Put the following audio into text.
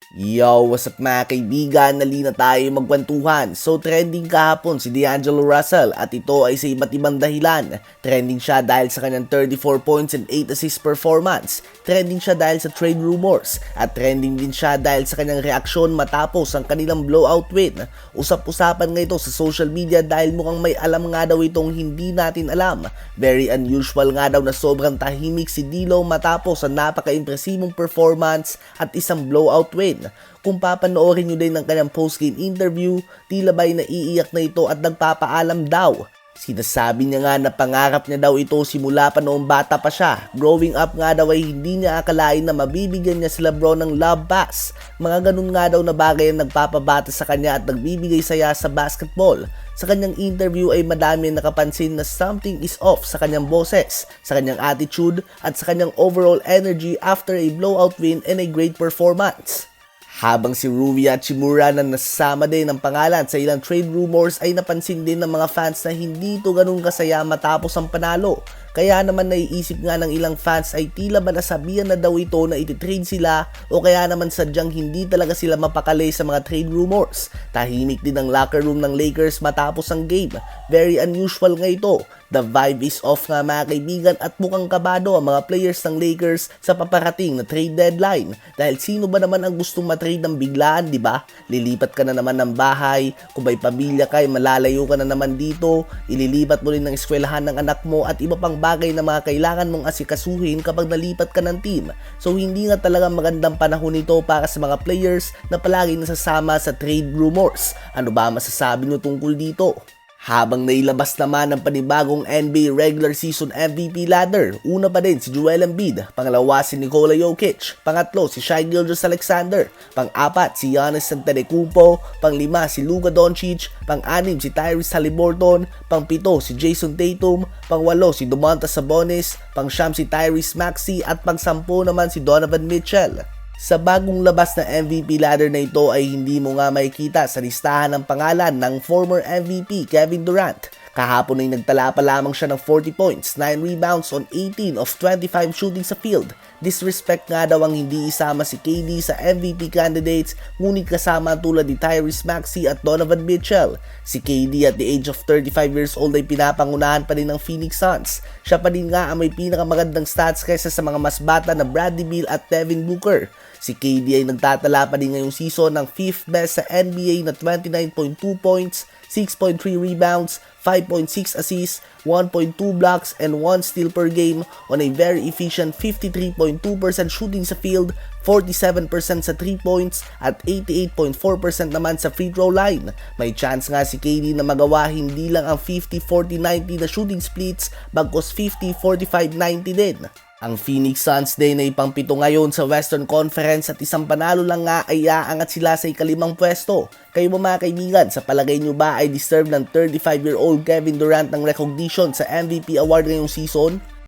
Yo, what's up mga kaibigan? Nalina tayo magkwentuhan. So trending kahapon si D'Angelo Russell at ito ay sa iba't ibang dahilan. Trending siya dahil sa kanyang 34 points and 8 assists performance. Trending siya dahil sa trade rumors. At trending din siya dahil sa kanyang reaksyon matapos ang kanilang blowout win. Usap-usapan nga ito sa social media dahil mukhang may alam nga daw itong hindi natin alam. Very unusual nga daw na sobrang tahimik si D'Lo matapos ang napaka-impresibong performance at isang blowout win. Kung papanoorin nyo din ng kanyang post-game interview, tila ba'y naiiyak na ito at nagpapaalam daw. Sinasabi niya nga na pangarap niya daw ito simula pa noong bata pa siya. Growing up nga daw ay hindi niya akalain na mabibigyan niya si LeBron ng love pass. Mga ganun nga daw na bagay ang nagpapabata sa kanya at nagbibigay saya sa basketball. Sa kanyang interview ay madami ang nakapansin na something is off sa kanyang boses, sa kanyang attitude at sa kanyang overall energy after a blowout win and a great performance. Habang si Rui Hachimura na nasama din ng pangalan sa ilang trade rumors ay napansin din ng mga fans na hindi ito ganun kasaya matapos ang panalo. Kaya naman naiisip nga ng ilang fans ay tila ba nasabihan na daw ito na ititrade sila o kaya naman sadyang hindi talaga sila mapakali sa mga trade rumors. Tahimik din ang locker room ng Lakers matapos ang game. Very unusual nga ito. The vibe is off nga mga kaibigan at mukhang kabado ang mga players ng Lakers sa paparating na trade deadline. Dahil sino ba naman ang gustong matrade ng biglaan, di ba? Lilipat ka na naman ng bahay, kung may pamilya ka ay malalayo ka na naman dito, ililipat mo rin ng eskwelahan ng anak mo at iba pang bagay na mga kailangan mong asikasuhin kapag nalipat ka ng team. So hindi nga talaga magandang panahon ito para sa mga players na palaging nasasama sa trade rumors. Ano ba masasabi nyo tungkol dito? Habang nailabas naman ang panibagong NBA regular season MVP ladder, una pa din si Joel Embiid, pangalawa si Nikola Jokic, pangatlo si Shai Gilgeous-Alexander, pang-apat si Giannis Antetokounmpo, pang-lima si Luka Doncic, pang-anim si Tyrese Haliburton, pang-pito si Jason Tatum, pang-walo si Domantas Sabonis, pang-siyam si Tyrese Maxey at pang-sampu naman si Donovan Mitchell. Sa bagong labas na MVP ladder na ito ay hindi mo nga makikita sa listahan ng pangalan ng former MVP Kevin Durant. Kahapon ay nagtala pa lamang siya ng 40 points, 9 rebounds on 18 of 25 shooting sa field. Disrespect nga daw ang hindi isama si KD sa MVP candidates, ngunit kasama tulad ni Tyrese Maxey at Donovan Mitchell. Si KD at the age of 35 years old ay pinapangunahan pa rin ng Phoenix Suns. Siya pa din nga ang may pinakamagandang stats kaysa sa mga mas bata na Bradley Beal at Devin Booker. Si KD ay nagtatala pa din ngayong season ng 5th best sa NBA na 29.2 points, 6.3 rebounds, 5.6 assists, 1.2 blocks, and 1 steal per game on a very efficient 53.2% shooting sa field, 47% sa 3 points, at 88.4% naman sa free throw line. May chance nga si KD na magawa hindi lang ang 50-40-90 na shooting splits, bagkus 50-45-90 din. Ang Phoenix Suns din ay pang-pito ngayon sa Western Conference at isang panalo lang nga ay aangat sila sa ikalimang pwesto. Kayo mga kaibigan, sa palagay nyo ba ay deserve ng 35-year-old Kevin Durant ng recognition sa MVP award ngayong season?